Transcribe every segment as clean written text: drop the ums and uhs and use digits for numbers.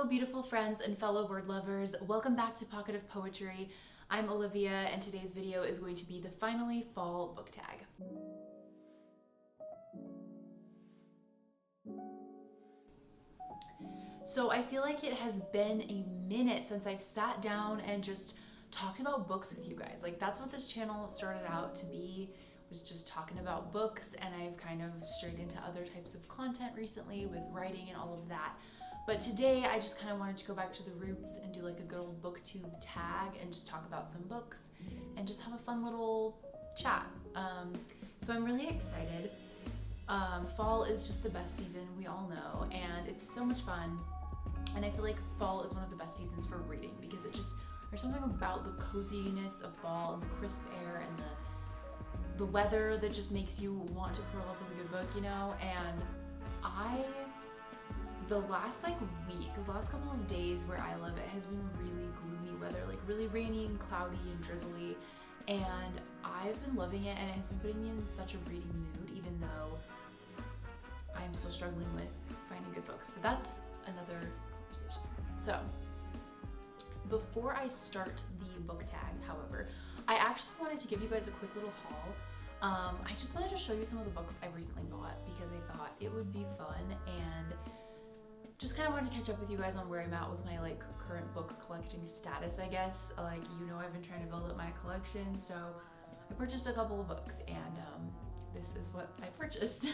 Hello, beautiful friends and fellow word lovers. Welcome back to Pocket of Poetry. I'm Olivia, and today's video is going to be the Finally Fall book tag. So I feel like it has been a minute since I've sat down and just talked about books with you guys. Like, that's what this channel started out to be, was just talking about books, and I've kind of strayed into other types of content recently with writing and all of that. But today I just kind of wanted to go back to the roots and do like a good old booktube tag and just talk about some books and just have a fun little chat. So I'm really excited. Fall is just the best season, we all know, and it's so much fun. And I feel like fall is one of the best seasons for reading because there's something about the coziness of fall and the crisp air and the weather that just makes you want to curl up with a good book, you know? And the last couple of days where I live, it has been really gloomy weather, like really rainy and cloudy and drizzly. And I've been loving it, and it has been putting me in such a reading mood, even though I'm still struggling with finding good books. But that's another conversation. So before I start the book tag, however, I actually wanted to give you guys a quick little haul. I just wanted to show you some of the books I recently bought because I thought it would be fun, and just kind of wanted to catch up with you guys on where I'm at with my like current book collecting status, I guess. Like, you know, I've been trying to build up my collection, so I purchased a couple of books, and this is what I purchased.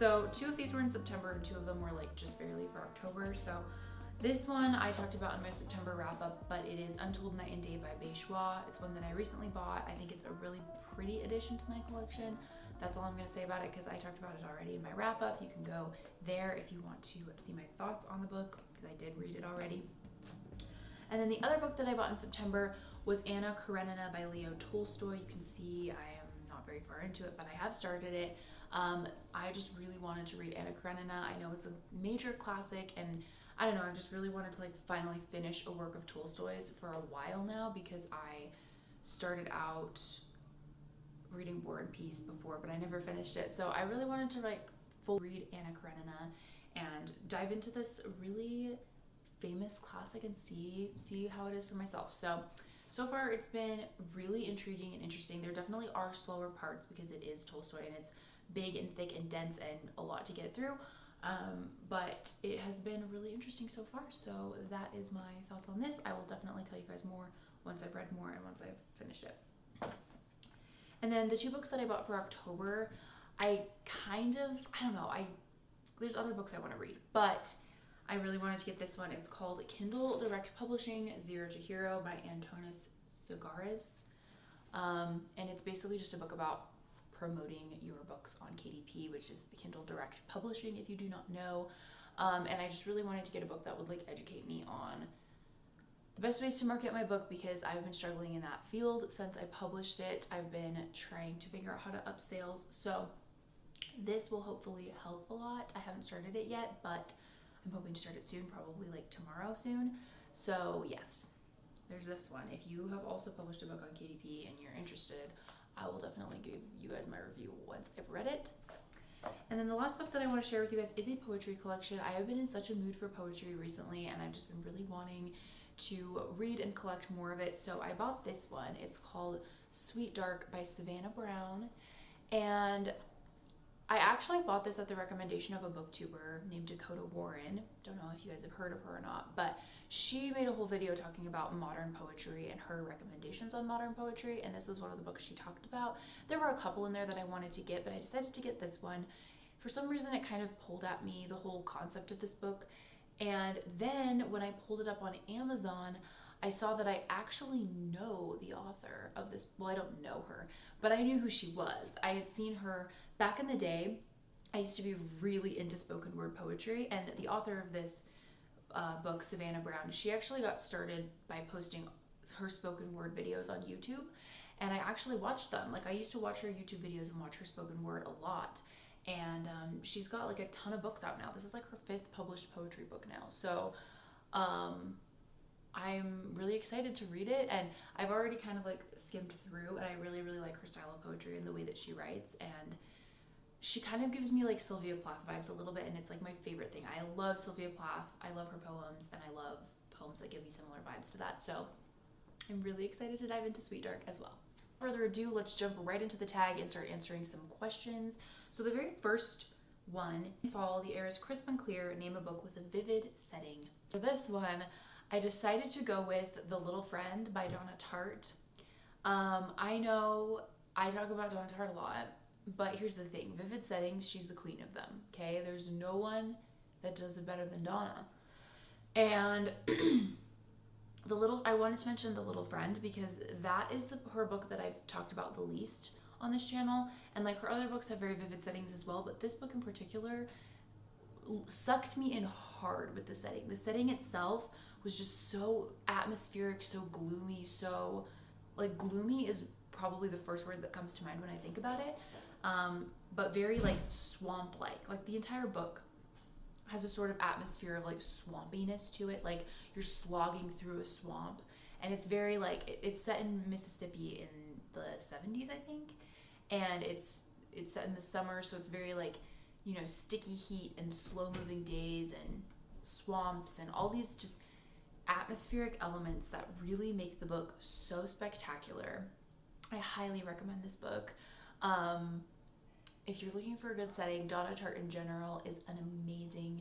So 2 of these were in September, and 2 of them were like just barely for October. So this one I talked about in my September wrap up, but it is Untold Night and Day by Beishua. It's one that I recently bought. I think it's a really pretty addition to my collection. That's all I'm going to say about it because I talked about it already in my wrap up. You can go there if you want to see my thoughts on the book because I did read it already. And then the other book that I bought in September was Anna Karenina by Leo Tolstoy. You can see I am not very far into it, but I have started it. I just really wanted to read Anna Karenina. I know it's a major classic, and I don't know, I just really wanted to like finally finish a work of Tolstoy's for a while now because I started out reading War and Peace before, but I never finished it. So I really wanted to like full read Anna Karenina and dive into this really famous classic and see how it is for myself. So far it's been really intriguing and interesting. There definitely are slower parts because it is Tolstoy and it's big and thick and dense and a lot to get through. But it has been really interesting so far. So that is my thoughts on this. I will definitely tell you guys more once I've read more and once I've finished it. And then the 2 books that I bought for October, there's other books I want to read, but I really wanted to get this one. It's called Kindle Direct Publishing, Zero to Hero by Antonis Sagaris. And it's basically just a book about promoting your books on KDP, which is the Kindle Direct Publishing, if you do not know. And I just really wanted to get a book that would like educate me on the best ways to market my book because I've been struggling in that field since I published it. I've been trying to figure out how to up sales. So this will hopefully help a lot. I haven't started it yet, but I'm hoping to start it soon, probably like tomorrow soon. So yes, there's this one. If you have also published a book on KDP and you're interested, I will definitely give you guys my review once I've read it. And then the last book that I want to share with you guys is a poetry collection. I have been in such a mood for poetry recently, and I've just been really wanting to read and collect more of it. So I bought this one. It's called Sweet Dark by Savannah Brown. And I actually bought this at the recommendation of a booktuber named Dakota Warren. Don't know if you guys have heard of her or not, but she made a whole video talking about modern poetry and her recommendations on modern poetry, and this was one of the books she talked about. There were a couple in there that I wanted to get, but I decided to get this one. For some reason, it kind of pulled at me, the whole concept of this book. And then when I pulled it up on Amazon, I saw that I actually know the author of this. Well, I don't know her, but I knew who she was. I had seen her back in the day. I used to be really into spoken word poetry, and the author of this book, Savannah Brown, she actually got started by posting her spoken word videos on YouTube, and I actually watched them. Like, I used to watch her YouTube videos and watch her spoken word a lot. And she's got like a ton of books out now. This is like her 5th published poetry book now. So I'm really excited to read it, and I've already kind of like skimmed through, and I really, really like her style of poetry and the way that she writes. And she kind of gives me like Sylvia Plath vibes a little bit, and it's like my favorite thing. I love Sylvia Plath. I love her poems, and I love poems that give me similar vibes to that. So I'm really excited to dive into Sweet Dark as well. Without further ado, let's jump right into the tag and start answering some questions. So the very first one, fall, the air is crisp and clear, name a book with a vivid setting. For this one, I decided to go with The Little Friend by Donna Tartt. I know I talk about Donna Tartt a lot, but here's the thing, vivid settings, she's the queen of them, okay? There's no one that does it better than Donna. And I wanted to mention The Little Friend because that is her book that I've talked about the least on this channel, and like her other books have very vivid settings as well, but this book in particular sucked me in hard with the setting. The setting itself was just so atmospheric, so gloomy, so like gloomy is probably the first word that comes to mind when I think about it, but very like swamp-like. Like the entire book has a sort of atmosphere of like swampiness to it, like you're slogging through a swamp, and it's very like it's set in Mississippi in the 70s, I think, and it's set in the summer, so it's very like, you know, sticky heat and slow moving days and swamps and all these just atmospheric elements that really make the book so spectacular. I highly recommend this book. If you're looking for a good setting, Donna Tartt in general is an amazing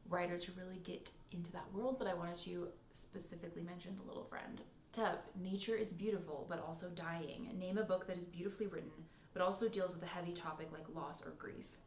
writer to really get into that world, but I wanted to specifically mention The Little Friend. Up, nature is beautiful, but also dying. Name a book that is beautifully written, but also deals with a heavy topic like loss or grief.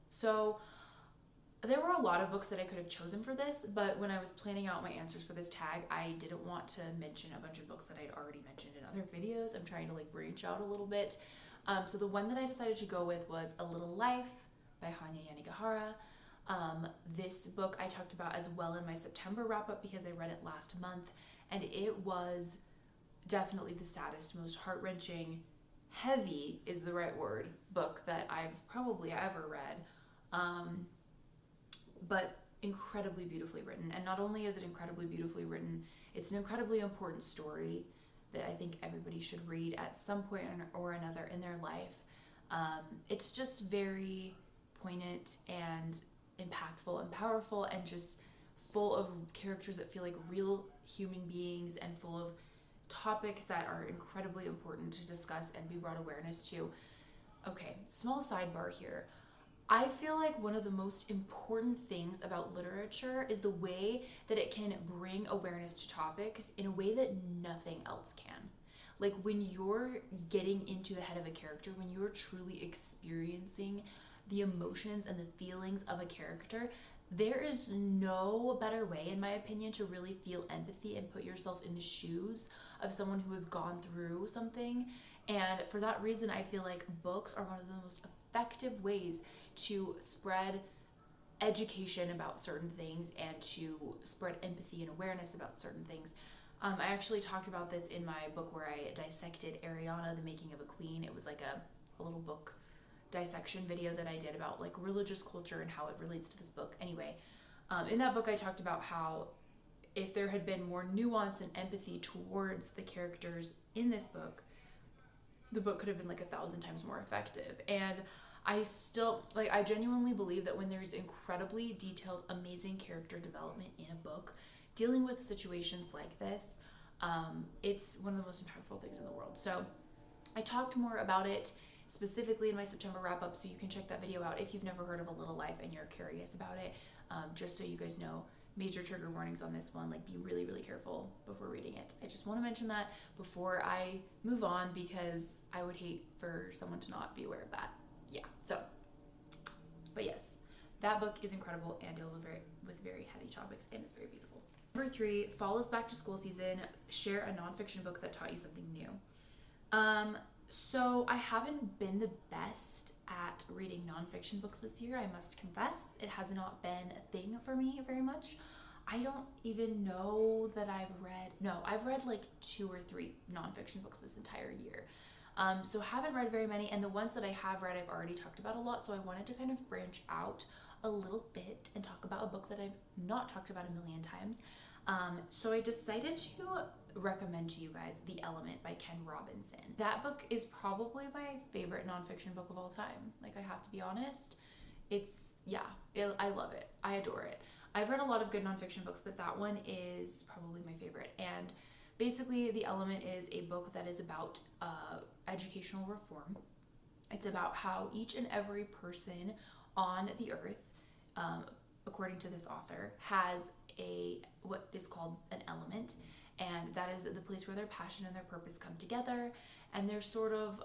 So there were a lot of books that I could have chosen for this, but when I was planning out my answers for this tag, I didn't want to mention a bunch of books that I'd already mentioned in other videos. I'm trying to like branch out a little bit. So the one that I decided to go with was A Little Life by Hanya Yanigahara. This book I talked about as well in my September wrap-up because I read it last month, and it was definitely the saddest, most heart-wrenching, heavy is the right word, book that I've probably ever read. But incredibly beautifully written. And not only is it incredibly beautifully written, it's an incredibly important story that I think everybody should read at some point or another in their life. It's just very poignant and impactful and powerful and just full of characters that feel like real human beings and full of topics that are incredibly important to discuss and be brought awareness to. Okay, small sidebar here. I feel like one of the most important things about literature is the way that it can bring awareness to topics in a way that nothing else can. Like when you're getting into the head of a character, when you're truly experiencing the emotions and the feelings of a character, there is no better way, in my opinion, to really feel empathy and put yourself in the shoes of someone who has gone through something. And for that reason, I feel like books are one of the most effective ways to spread education about certain things and to spread empathy and awareness about certain things. I actually talked about this in my book where I dissected Ariana, The Making of a Queen. It was like a little book dissection video that I did about like religious culture and how it relates to this book. Anyway, in that book I talked about how if there had been more nuance and empathy towards the characters in this book, the book could have been like 1,000 times more effective. And I genuinely believe that when there's incredibly detailed, amazing character development in a book, dealing with situations like this, it's one of the most impactful things in the world. So I talked more about it specifically in my September wrap-up, so you can check that video out if you've never heard of A Little Life and you're curious about it. Just so you guys know, major trigger warnings on this one, like be really, really careful before reading it. I just want to mention that before I move on because I would hate for someone to not be aware of that. Yeah, so, but yes, that book is incredible and deals with very heavy topics and it's very beautiful. Number 3, fall is back to school season. Share a nonfiction book that taught you something new. So I haven't been the best at reading nonfiction books this year, I must confess. It has not been a thing for me very much. I don't even know that I've read like 2 or 3 nonfiction books this entire year. So haven't read very many, and the ones that I have read I've already talked about a lot, so I wanted to kind of branch out a little bit and talk about a book that I've not talked about a million times. So I decided to recommend to you guys The Element by Ken Robinson. That book is probably my favorite nonfiction book of all time. Like, I have to be honest. I love it. I adore it. I've read a lot of good nonfiction books, but that one is probably my favorite. And basically, The Element is a book that is about educational reform. It's about how each and every person on the earth, according to this author, has what is called an element, and that is the place where their passion and their purpose come together, and they're sort of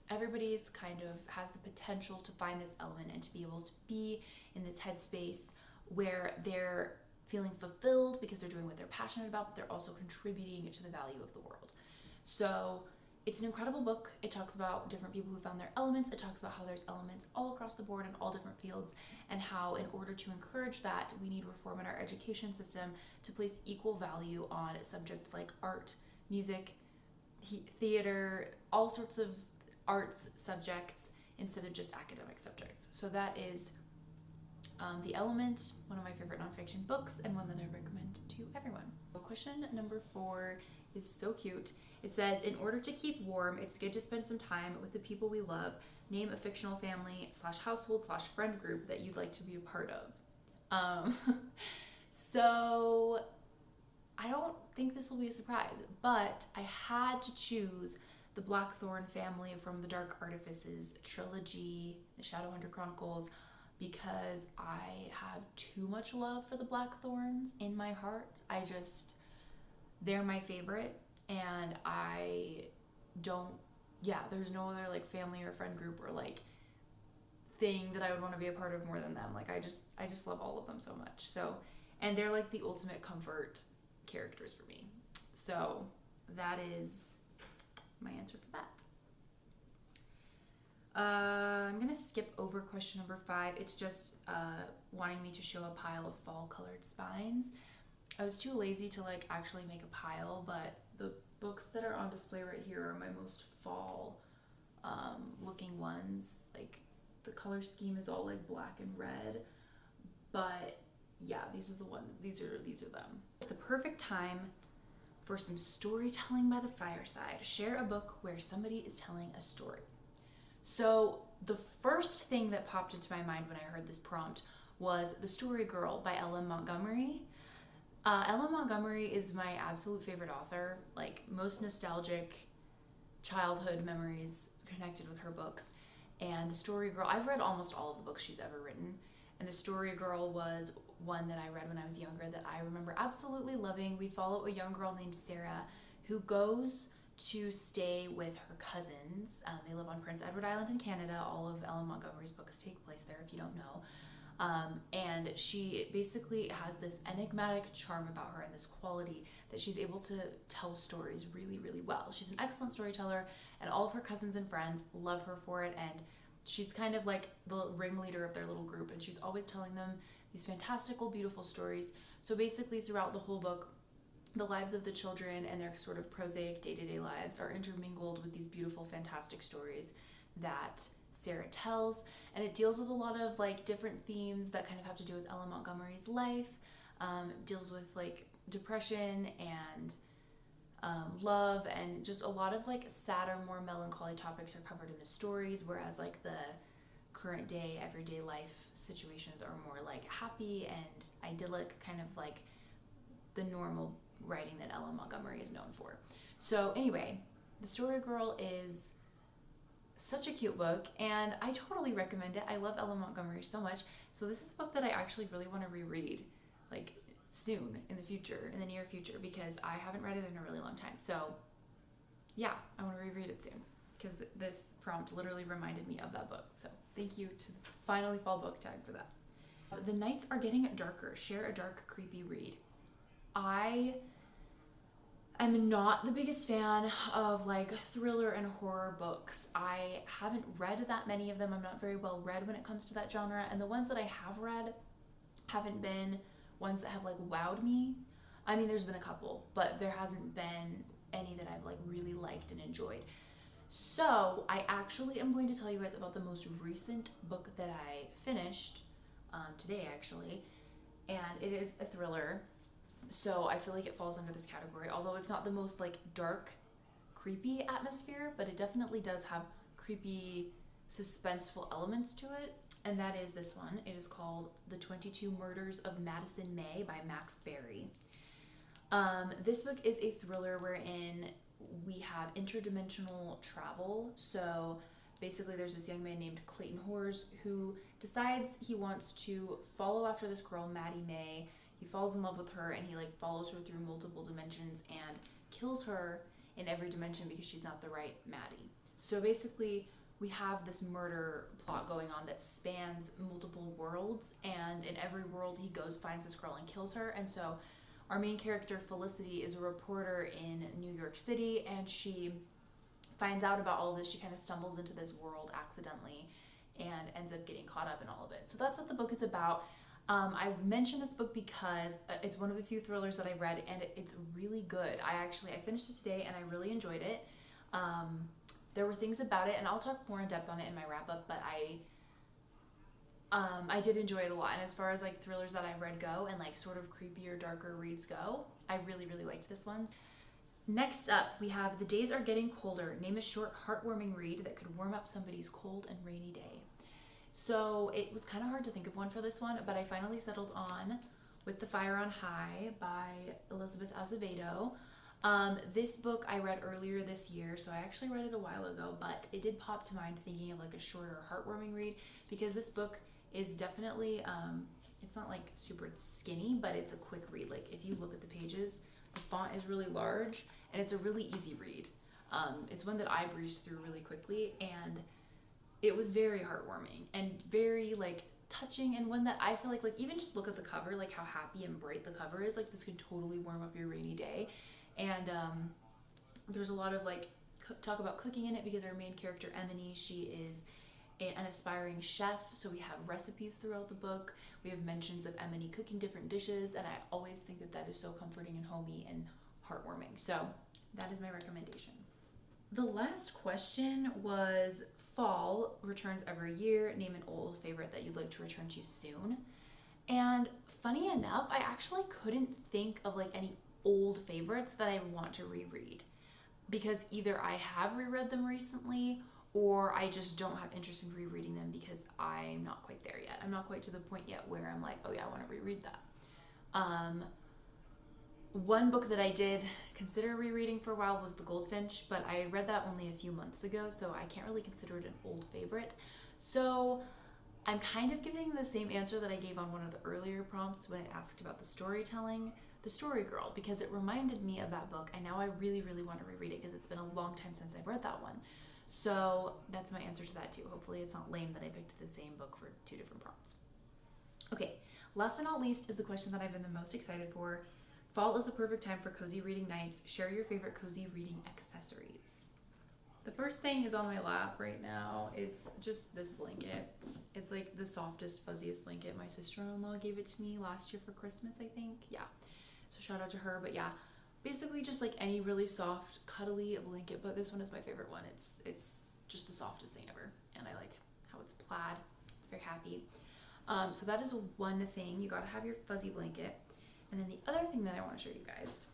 everybody's kind of has the potential to find this element and to be able to be in this headspace where they're feeling fulfilled because they're doing what they're passionate about, but they're also contributing to the value of the world. So it's an incredible book. It talks about different people who found their elements. It talks about how there's elements all across the board in all different fields, and how in order to encourage that, we need reform in our education system to place equal value on subjects like art, music, theater, all sorts of arts subjects instead of just academic subjects. So that is The Element, one of my favorite nonfiction books, and one that I recommend to everyone. Question number 4 is so cute. It says, in order to keep warm, it's good to spend some time with the people we love. Name a fictional family / household / friend group that you'd like to be a part of. So I don't think this will be a surprise, but I had to choose the Blackthorn family from the Dark Artifices trilogy, the Shadowhunter Chronicles, because I have too much love for the Blackthorns in my heart. They're my favorite, and there's no other like family or friend group or like thing that I would want to be a part of more than them. Like, I just love all of them so much. So, and they're like the ultimate comfort characters for me. So that is my answer for that. I'm gonna skip over question number 5. It's just wanting me to show a pile of fall colored spines. I was too lazy to like actually make a pile, but the books that are on display right here are my most fall looking ones. Like, the color scheme is all like black and red, but yeah, these are the ones. These are them. It's the perfect time for some storytelling by the fireside. Share a book where somebody is telling a story. So the first thing that popped into my mind when I heard this prompt was The Story Girl by Ella Montgomery. Ella Montgomery is my absolute favorite author. Like, most nostalgic childhood memories connected with her books. And The Story Girl, I've read almost all of the books she's ever written. And The Story Girl was one that I read when I was younger that I remember absolutely loving. We follow a young girl named Sarah who goes to stay with her cousins. They live on Prince Edward Island in Canada. All of Ella Montgomery's books take place there, if you don't know. And she basically has this enigmatic charm about her and this quality that she's able to tell stories really, really well. She's an excellent storyteller, and all of her cousins and friends love her for it, and she's kind of like the ringleader of their little group, and she's always telling them these fantastical, beautiful stories. So basically throughout the whole book, the lives of the children and their sort of prosaic day-to-day lives are intermingled with these beautiful, fantastic stories that Sarah tells, and it deals with a lot of like different themes that kind of have to do with Ella Montgomery's life. Deals with like depression and love, and just a lot of like sadder, more melancholy topics are covered in the stories, whereas like the current day, everyday life situations are more like happy and idyllic, kind of like the normal writing that Ella Montgomery is known for. So anyway, The Story Girl is such a cute book, and I totally recommend it. I love Ella Montgomery so much. So this is a book that I actually really want to reread, like soon in the near future, because I haven't read it in a really long time. So yeah, I want to reread it soon, because this prompt literally reminded me of that book. So thank you to the Finally Fall book tag for that. The nights are getting darker. Share a dark, creepy read. I'm not the biggest fan of like thriller and horror books. I haven't read that many of them. I'm not very well read when it comes to that genre, and the ones that I have read haven't been ones that have like wowed me. I mean, there's been a couple, but there hasn't been any that I've like really liked and enjoyed. So I actually am going to tell you guys about the most recent book that I finished today, actually, and it is a thriller So I feel like it falls under this category, although it's not the most like dark, creepy atmosphere, but it definitely does have creepy, suspenseful elements to it. And that is this one. It is called The 22 Murders of Madison May by Max Barry. This book is a thriller wherein we have interdimensional travel. So basically there's this young man named Clayton Hors who decides he wants to follow after this girl, Maddie May. He falls in love with her and he like follows her through multiple dimensions and kills her in every dimension because she's not the right Maddie. So basically we have this murder plot going on that spans multiple worlds, and in every world he goes, finds this girl and kills her. And so our main character, Felicity, is a reporter in New York City, and she finds out about all of this. She kind of stumbles into this world accidentally and ends up getting caught up in all of it. So that's what the book is about. I mentioned this book because it's one of the few thrillers that I read, and it's really good. I finished it today, and I really enjoyed it. There were things about it, and I'll talk more in depth on it in my wrap-up, but I did enjoy it a lot. And as far as like thrillers that I've read go and like sort of creepier, darker reads go, I really, really liked this one. Next up, we have The Days Are Getting Colder. Name a short, heartwarming read that could warm up somebody's cold and rainy day. So it was kind of hard to think of one for this one, but I finally settled on With the Fire on High by Elizabeth Azevedo. This book I read earlier this year, so I actually read it a while ago, but it did pop to mind thinking of like a shorter, heartwarming read, because this book is definitely, it's not like super skinny, but it's a quick read. Like if you look at the pages, the font is really large and it's a really easy read. It's one that I breezed through really quickly, and it was very heartwarming and very like touching, and one that I feel like even just look at the cover, like how happy and bright the cover is, like this could totally warm up your rainy day. And there's a lot of like talk about cooking in it, because our main character Emily, she is an aspiring chef, so we have recipes throughout the book. We have mentions of Emily cooking different dishes, and I always think that is so comforting and homey and heartwarming. So that is my recommendation. The last question was, fall returns every year. Name an old favorite that you'd like to return to soon. And funny enough, I actually couldn't think of like any old favorites that I want to reread, because either I have reread them recently or I just don't have interest in rereading them because I'm not quite there yet. I'm not quite to the point yet where I'm like, oh yeah, I want to reread that. One book that I did consider rereading for a while was The Goldfinch, but I read that only a few months ago, so I can't really consider it an old favorite. So I'm kind of giving the same answer that I gave on one of the earlier prompts when it asked about the storytelling, The Story Girl, because it reminded me of that book, and now I really, really want to reread it because it's been a long time since I've read that one. So that's my answer to that too. Hopefully it's not lame that I picked the same book for two different prompts. Okay, last but not least is the question that I've been the most excited for. Fall is the perfect time for cozy reading nights. Share your favorite cozy reading accessories. The first thing is on my lap right now. It's just this blanket. It's like the softest, fuzziest blanket. My sister-in-law gave it to me last year for Christmas, I think. Yeah. So shout out to her. But yeah, basically just like any really soft, cuddly blanket. But this one is my favorite one. It's just the softest thing ever. And I like how it's plaid. It's very happy. So that is one thing. You gotta have your fuzzy blanket. And then the other thing that I want to show you guys.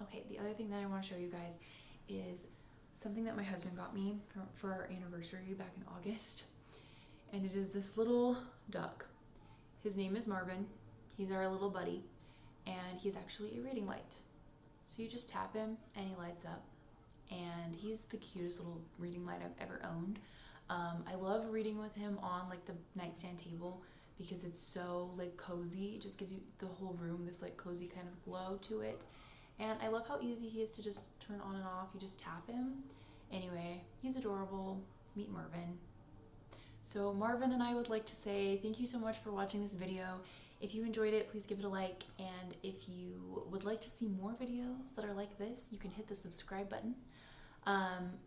Okay, the other thing that I want to show you guys is something that my husband got me for our anniversary back in August. And it is this little duck. His name is Marvin. He's our little buddy. And he's actually a reading light. So you just tap him and he lights up. And he's the cutest little reading light I've ever owned. I love reading with him on like the nightstand table, because it's so like cozy. It just gives you the whole room this like cozy kind of glow to it. And I love how easy he is to just turn on and off. You just tap him. Anyway, he's adorable. Meet Marvin. So Marvin and I would like to say thank you so much for watching this video. If you enjoyed it, please give it a like. And if you would like to see more videos that are like this, you can hit the subscribe button.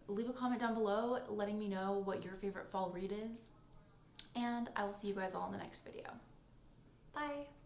Leave a comment down below letting me know what your favorite fall read is. And I will see you guys all in the next video. Bye!